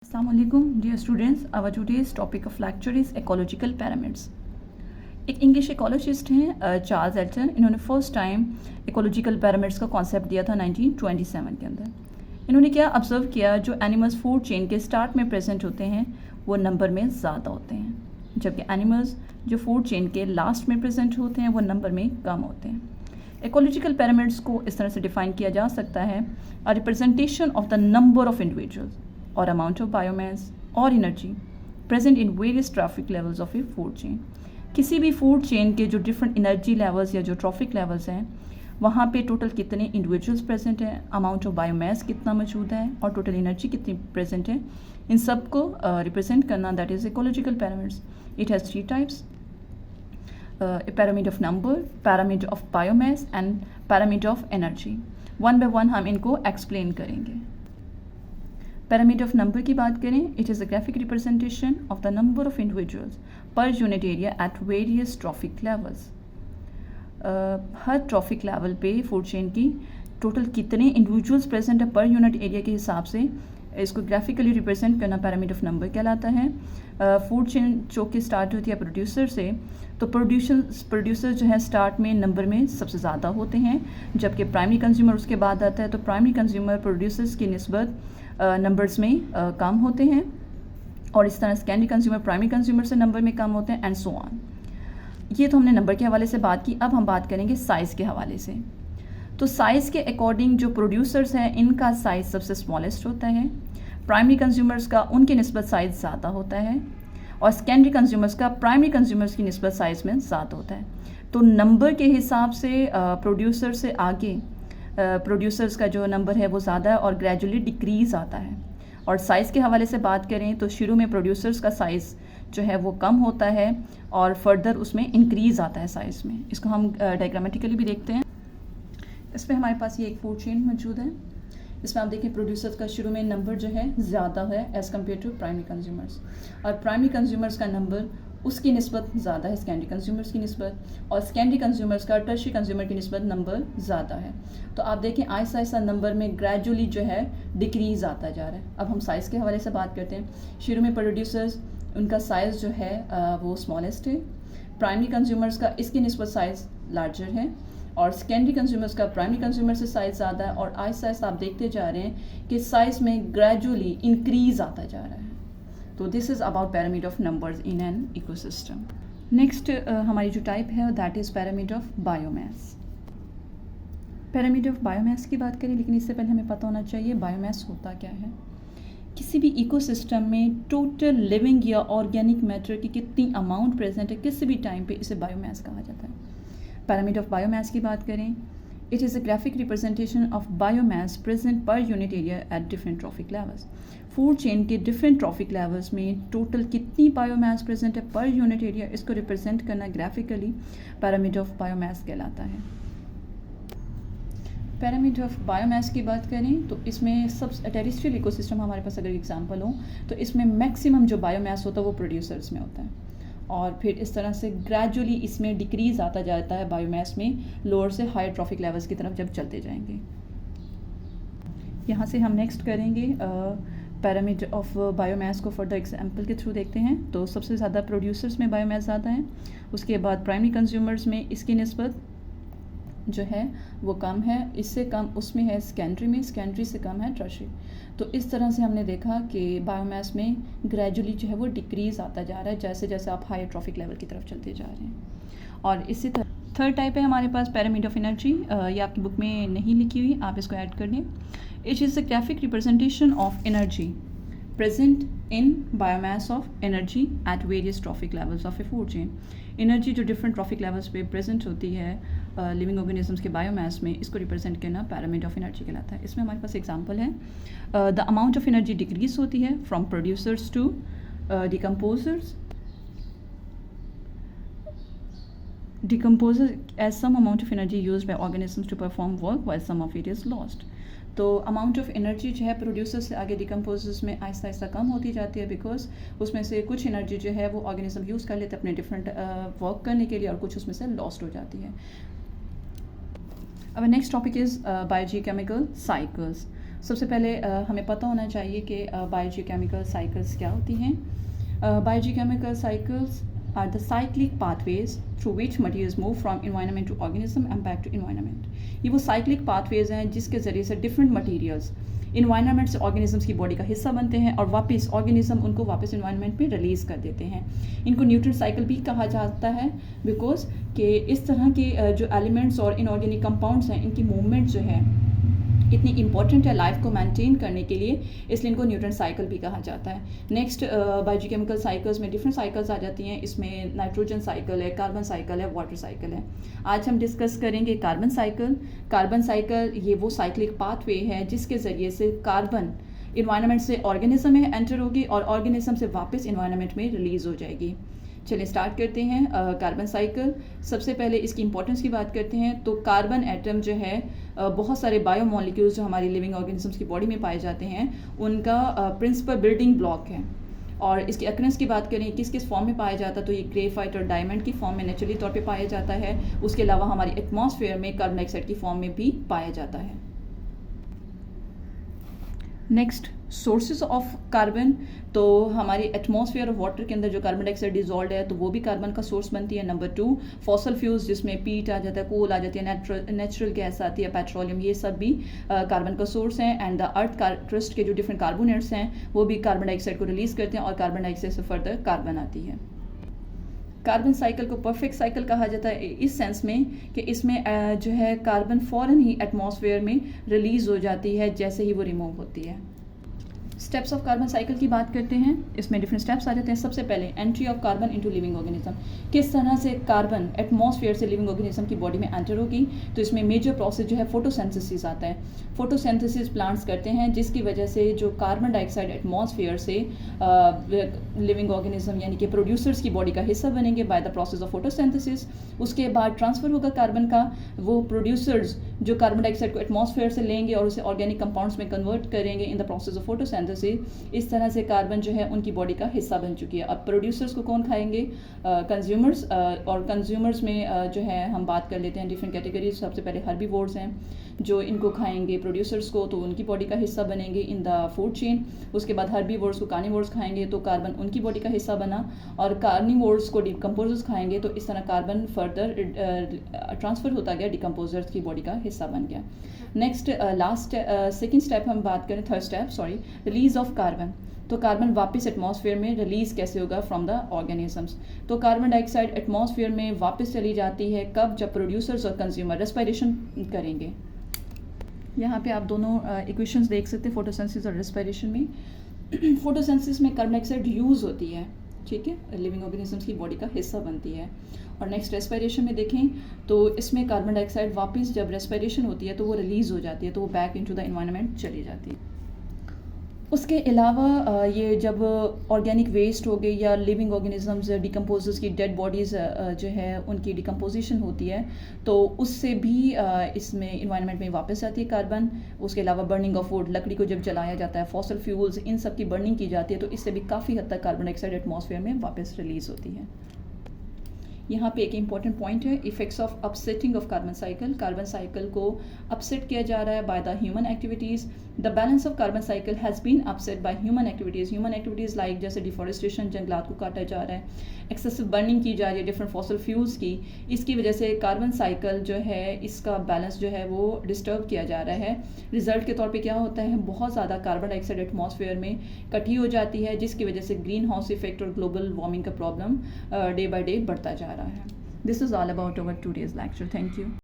Assalamualaikum dear students, our today's topic of lecture is ecological pyramids. एक English ecologist हैं Charles Elton. इन्होंने first time ecological pyramids का concept दिया था 1927 के अंदर. इन्होंने क्या ऑब्जर्व किया, जो एनिमल्स फूड चेन के स्टार्ट में प्रेजेंट होते हैं वो नंबर में ज़्यादा होते हैं, जबकि एनिमल्स जो फूड चेन के लास्ट में प्रेजेंट होते हैं वो नंबर में कम होते हैं. इकोलॉजिकल पिरामिड्स को इस तरह से डिफाइन किया जा सकता है, a representation of the number of individuals or amount of biomass or energy present in various trophic levels of a food chain. किसी भी फूड चेन के जो डिफरेंट एनर्जी लेवल्स या जो ट्रॉफिक लेवल्स हैं वहाँ पे टोटल कितने इंडिविजुअल्स प्रेजेंट हैं, अमाउंट ऑफ बायोमास कितना मौजूद है और टोटल एनर्जी कितनी प्रेजेंट है, इन सब को रिप्रेजेंट करना that is ecological pyramids. It has three types: pyramid of number, pyramid of biomass and pyramid of energy. One by one हम इनको एक्सप्लेन करेंगे. Pyramid of number की बात करें, it is a graphic representation of the number of individuals per unit area at various trophic levels. Her trophic level पे food chain की total कितने individuals present है पर यूनिट एरिया के हिसाब से इसको ग्राफिकली रिप्रेजेंट करना पैरामीड ऑफ नंबर कहलाता है. फूड चेन जो कि स्टार्ट होती है प्रोड्यूसर से, तो प्रोड्यूसर जो है स्टार्ट में नंबर में सबसे ज़्यादा होते हैं, जबकि प्राइमरी कंज्यूमर उसके बाद आता है. तो प्राइमरी कंज्यूमर प्रोड्यूसर्स की निस्बत नंबर्स में कम होते हैं, और इस तरह सेकेंडरी कंज्यूमर प्राइमरी कंज्यूमर से नंबर में कम होते हैं एंड सो ऑन. ये तो हमने नंबर के हवाले से बात की. अब हम बात करेंगे साइज़ के हवाले से. तो साइज़ के अकॉर्डिंग जो प्रोड्यूसर्स हैं इनका साइज़ सबसे स्मॉलेस्ट होता है, प्राइमरी कंज्यूमर्स का उनकी निस्बत साइज़ ज़्यादा होता है, और सेकेंडरी कंज्यूमर्स का प्राइमरी कंज्यूमर्स की निस्बत साइज़ में ज़्यादा होता है. तो नंबर के हिसाब से प्रोड्यूसर से आगे प्रोड्यूसर्स का जो नंबर है वो ज़्यादा है और ग्रेजुअली डिक्रीज़ आता है. और साइज़ के हवाले से बात करें तो शुरू में प्रोड्यूसर्स का साइज़ जो है वो कम होता है और फर्दर उसमें इंक्रीज़ आता है साइज़ में. इसको हम डायग्रामेटिकली भी देखते हैं. इसमें हमारे पास ये एक फूड चेन मौजूद है. इसमें आप देखिए प्रोड्यूसर्स का शुरू में नंबर जो है ज़्यादा है as compare to primary consumers, और प्राइमरी कंज्यूमर्स का नंबर उसकी निस्बत ज़्यादा है सेकेंडरी कंज्यूमर्स की निस्बत, और सेकेंडरी कंज्यूमर्स का टर्शरी कंज्यूमर की निस्बत नंबर ज़्यादा है. तो आप देखें आहिस्ता आहिस्ता नंबर में ग्रेजुअली जो है डिक्रीज़ आता जा रहा है. अब हम साइज़ के हवाले से बात करते हैं. शुरू में प्रोड्यूसर्स उनका साइज़ जो है वो स्मॉलेस्ट है, प्राइमरी कंज्यूमर्स का इसकी निस्बत साइज़ लार्जर है, और सेकेंडरी कंज्यूमर्स का प्राइमरी कंज्यूमर से साइज़ ज़्यादा है, और आहिस्ता आहिस्ता आप देखते जा रहे हैं कि साइज़ में ग्रेजुअली इंक्रीज़ आता जा रहा है. तो this is about pyramid of numbers in an ecosystem. Next हमारी जो टाइप है that is pyramid of biomass. Pyramid of biomass की बात करें, लेकिन इससे पहले हमें पता होना चाहिए बायोमास होता क्या है. किसी भी इकोसिस्टम में टोटल लिविंग या ऑर्गेनिक मैटर की कितनी अमाउंट प्रेजेंट है किसी भी टाइम पे, इसे बायोमास कहा जाता है. पैरामीड ऑफ बायोमास की बात करें, it is a graphic representation of biomass present per unit area at different trophic levels. Food chain के डिफरेंट ट्रॉफिक लेवल्स में टोटल कितनी बायोमास प्रेजेंट है पर यूनिट एरिया, इसको रिप्रेजेंट करना ग्राफिकली पैरामीड ऑफ बायोमास कहलाता है. पैरामीड ऑफ बायोमास की बात करें तो इसमें सब टेरेस्ट्रियल इकोसिस्टम हमारे पास अगर एग्जांपल हो तो इसमें मैक्सिमम जो बायोमास होता है वो प्रोड्यूसर्स में होता है, और फिर इस तरह से ग्रेजुअली इसमें डिक्रीज़ आता जाता है बायोमास में लोअर से हायर ट्रॉफिक लेवल्स की तरफ जब चलते जाएंगे. यहाँ से हम नेक्स्ट करेंगे पैरामीड ऑफ बायोमास को फर्दर एग्जांपल के थ्रू देखते हैं. तो सबसे ज़्यादा प्रोड्यूसर्स में बायोमास ज़्यादा है, उसके बाद प्राइमरी कंज्यूमर्स में इसकी निस्बत जो है वो कम है, इससे कम उसमें है सेकेंडरी में, सेकेंडरी से कम है टर्शरी. तो इस तरह से हमने देखा कि बायोमास में ग्रेजुअली जो है वो डिक्रीज़ आता जा रहा है जैसे जैसे आप हायर ट्रॉफिक लेवल की तरफ चलते जा रहे हैं. और इसी तरह थर्ड टाइप है हमारे पास पैरामीड ऑफ एनर्जी. ये आपकी बुक में नहीं लिखी हुई, आप इसको ऐड कर लें. It is a graphic representation of energy present in biomass of energy at various trophic levels of a food chain. Energy जो डिफरेंट ट्रॉफिक लेवल्स पे प्रेजेंट होती है लिविंग ऑर्गेनिजम्स के बायोमास में, इसको रिप्रेजेंट करना पैरामीड ऑफ एनर्जी कहलाता है. इसमें हमारे पास एग्जांपल है, the amount of energy decrease होती है from producers to decomposers. Decomposers as some amount of energy used by organisms to perform work while some of it is lost. तो अमाउंट ऑफ एनर्जी जो है producer से आगे decomposers में आहिस्ता आहिस्ता कम होती जाती है, बिकॉज उसमें से कुछ एनर्जी जो है वो ऑर्गेनिज्म यूज़ कर लेते हैं अपने डिफरेंट वर्क करने के लिए, और कुछ उसमें से लॉस्ट हो जाती है. अब नेक्स्ट टॉपिक इज़ बायोजीकेमिकल साइकिल्स. सबसे पहले हमें पता होना चाहिए कि बायोजियोकेमिकल साइकिल्स क्या होती हैं। Biogeochemical cycles are the cyclic pathways through which materials move from environment to organism and back to environment. ये वो cyclic pathways हैं जिसके ज़रिए से different materials इन्वायरमेंट से ऑर्गेनिजम्स की बॉडी का हिस्सा बनते हैं और वापस ऑर्गेनिज्म उनको वापस इन्वायरमेंट में रिलीज़ कर देते हैं। इनको न्यूट्रिएंट साइकिल भी कहा जाता है बिकॉज कि इस तरह के जो एलिमेंट्स और इनऑर्गेनिक कंपाउंड्स हैं इनकी मूवमेंट जो है इतनी इंपॉर्टेंट है लाइफ को मेंटेन करने के लिए, इसलिए इनको न्यूट्रिएंट साइकिल भी कहा जाता है। नेक्स्ट बायोजियोकेमिकल साइकिल्स में डिफरेंट साइकिल्स आ जाती हैं। इसमें नाइट्रोजन साइकिल है, कार्बन साइकिल है, वाटर साइकिल है। आज हम डिस्कस करेंगे कार्बन साइकिल। कार्बन साइकिल ये वो साइक्लिक पाथवे है जिसके ज़रिए से कार्बन इन्वायरमेंट से ऑर्गेनिज्म में एंटर होगी और ऑर्गेनिज्म से वापस इन्वायरमेंट में रिलीज़ हो जाएगी। चलिए स्टार्ट करते हैं कार्बन साइकिल। सबसे पहले इसकी इंपॉर्टेंस की बात करते हैं तो कार्बन एटम जो है बहुत सारे बायोमोलिक्यूल्स जो हमारी लिविंग ऑर्गेनिजम्स की बॉडी में पाए जाते हैं उनका प्रिंसिपल बिल्डिंग ब्लॉक है। और इसकी अक्रेंस की बात करें किस किस फॉर्म में पाया जाता है तो ये ग्रेफाइट और डायमंड की फॉर्म में नेचुरली तौर पे पाया जाता है। उसके अलावा हमारी एटमॉस्फेयर में कार्बन डाइऑक्साइड की फॉर्म में भी पाया जाता है। नेक्स्ट सोर्सेज ऑफ कार्बन, तो हमारी एटमॉस्फेयर और वाटर के अंदर जो कार्बन डाइऑक्साइड डिजॉल्व है तो वो भी कार्बन का सोर्स बनती है। नंबर 2 फॉसल फ्यूल्स जिसमें पीट आ जाता है, कोल आ जाती है, नेचुरल गैस आती है, पेट्रोलियम, ये सब भी कार्बन का सोर्स है। एंड द अर्थ क्रस्ट के जो डिफरेंट कार्बोनेट्स हैं वो भी कार्बन डाइऑक्साइड को रिलीज करते हैं और कार्बन डाइऑक्साइड से फर्दर कार्बन आती है। कार्बन साइकिल को परफेक्ट साइकिल कहा जाता है इस सेंस में कि इसमें जो है कार्बन फ़ौरन ही एटमॉस्फेयर में रिलीज़ हो जाती है जैसे ही वो रिमूव होती है। स्टेप्स ऑफ कार्बन साइकिल की बात करते हैं। इसमें डिफरेंट स्टेप्स आ जाते हैं। सबसे पहले entry of carbon into living organism, किस तरह से कार्बन एटमॉस्फेयर से लिविंग ऑर्गेनिज्म की बॉडी में एंटर होगी। तो इसमें मेजर प्रोसेस जो है फोटोसिंथेसिस आता है। फोटोसिंथेसिस प्लांट्स करते हैं जिसकी वजह से जो कार्बन डाइऑक्साइड एटमॉस्फेयर से लिविंग ऑर्गेनिज्म यानी कि प्रोड्यूसर्स की बॉडी का हिस्सा बनेंगे by the process of photosynthesis. उसके बाद ट्रांसफ़र होगा कार्बन का, वो प्रोड्यूसर्स जो कार्बन डाइऑक्साइड को एटमॉस्फेयर से लेंगे और उसे ऑर्गेनिक कंपाउंड्स में कन्वर्ट करेंगे in the process of photosynthesis. इस तरह से कार्बन जो है उनकी बॉडी का हिस्सा बन चुकी है। अब प्रोड्यूसर्स को कौन खाएंगे? कंज्यूमर्स। और कंज्यूमर्स में जो है हम बात कर लेते हैं डिफरेंट कैटेगरीज। सबसे पहले हर्बीवोर्स हैं जो इनको खाएंगे प्रोड्यूसर्स को, तो उनकी बॉडी का हिस्सा बनेंगे इन द फूड चेन। उसके बाद हर्बीवोर्स को कार्निवोर्स खाएंगे तो कार्बन उनकी बॉडी का हिस्सा बना, और कार्निवोर्स को डिकम्पोजर्स खाएंगे तो इस तरह कार्बन फर्दर ट्रांसफ़र होता गया, डिकम्पोजर्स की बॉडी का हिस्सा बन गया। नेक्स्ट लास्ट सेकेंड स्टेप हम बात करें, third step release of carbon. तो कार्बन वापस एटमॉस्फेयर में रिलीज़ कैसे होगा फ्रॉम द ऑर्गेनिजम्स। तो कार्बन डाइऑक्साइड एटमॉस्फेयर में वापस चली जाती है कब? जब प्रोड्यूसर्स और कंज्यूमर रेस्पिरेशन करेंगे। यहाँ पे आप दोनों इक्वेशंस देख सकते हैं फोटोसिंथेसिस और रेस्पिरेशन में। फोटोसिंथेसिस में कार्बन डाइऑक्साइड यूज़ होती है, ठीक है, लिविंग ऑर्गेनिजम्स की बॉडी का हिस्सा बनती है। और नेक्स्ट रेस्पिरेशन में देखें तो इसमें कार्बन डाइऑक्साइड वापस जब रेस्पिरेशन होती है तो वो रिलीज़ हो जाती है, तो वो बैक इनटू द एनवायरनमेंट चली जाती है। उसके अलावा ये जब ऑर्गेनिक वेस्ट हो गई या लिविंग ऑर्गेनिजम्स डिकम्पोजर्स की डेड बॉडीज़ जो है उनकी डिकम्पोजिशन होती है तो उससे भी इसमें इन्वायरमेंट में वापस आती है कार्बन। उसके अलावा बर्निंग ऑफ वुड, लकड़ी को जब जलाया जाता है, फॉसल फ्यूल्स, इन सब की बर्निंग की जाती है तो इससे भी काफ़ी हद तक कार्बन डाइऑक्साइड एटमॉस्फेयर में वापस रिलीज़ होती है। यहाँ पे एक इंपॉर्टेंट पॉइंट है, effects of upsetting of carbon cycle. Carbon cycle को अपसेट किया जा रहा है by the human activities. The balance of carbon cycle has been upset by human activities. Human activities like जैसे डिफॉरेस्टेशन, जंगलात को काटा जा रहा है, एक्सेसिव बर्निंग की जा रही है डिफरेंट फॉसल फ्यूल्स की, इसकी वजह से कार्बन साइकिल जो है इसका बैलेंस जो है वो डिस्टर्ब किया जा रहा है। रिजल्ट के तौर पे क्या होता है, बहुत ज़्यादा कार्बन डाइऑक्साइड एटमॉस्फेयर में इकट्ठी हो जाती है जिसकी वजह से ग्रीन हाउस इफेक्ट और ग्लोबल वार्मिंग का प्रॉब्लम डे बाय डे बढ़ता जा रहा है। This is all about our today's lecture. Thank you.